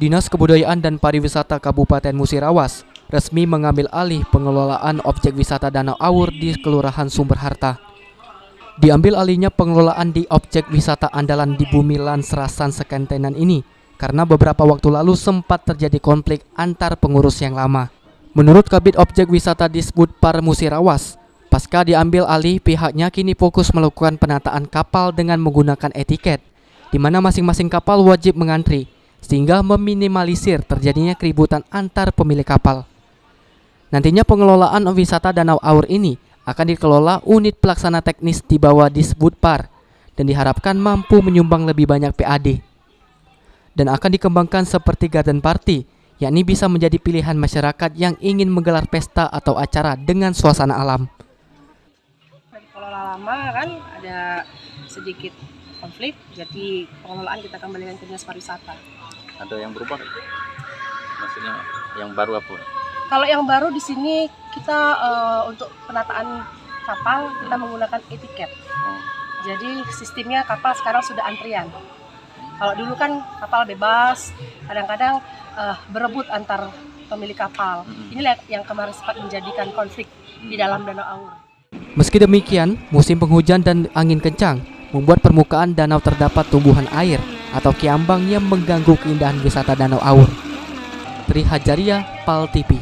Dinas Kebudayaan dan Pariwisata Kabupaten Musirawas resmi mengambil alih pengelolaan objek wisata Danau Awur di Kelurahan Sumber Harta. Diambil alihnya pengelolaan di objek wisata andalan di Bumilan Serasan Sekentenan ini karena beberapa waktu lalu sempat terjadi konflik antar pengurus yang lama. Menurut Kabid Objek Wisata Disbudpar Musirawas, pasca diambil alih pihaknya kini fokus melakukan penataan kapal dengan menggunakan etiket, di mana masing-masing kapal wajib mengantri, sehingga meminimalisir terjadinya keributan antar pemilik kapal. Nantinya pengelolaan wisata Danau Awur ini akan dikelola unit pelaksana teknis di bawah Disbudpar dan diharapkan mampu menyumbang lebih banyak PAD. Dan akan dikembangkan seperti garden party, yakni bisa menjadi pilihan masyarakat yang ingin menggelar pesta atau acara dengan suasana alam. Dari pengelola lama kan ada sedikit konflik, jadi pengelolaan kita kembalikan ke Dinas Pariwisata. Ada yang berubah? Maksudnya yang baru apa? Kalau yang baru di sini kita untuk penataan kapal kita menggunakan etiket. Jadi sistemnya kapal sekarang sudah antrian. Kalau dulu kan kapal bebas, kadang-kadang berebut antar pemilik kapal. Inilah yang kemarin sempat menjadikan konflik di dalam Danau Awur. Meski demikian, musim penghujan dan angin kencang membuat permukaan danau terdapat tumbuhan air atau kiambang yang mengganggu keindahan wisata Danau Awur. Tri Hajaria, PAL TV.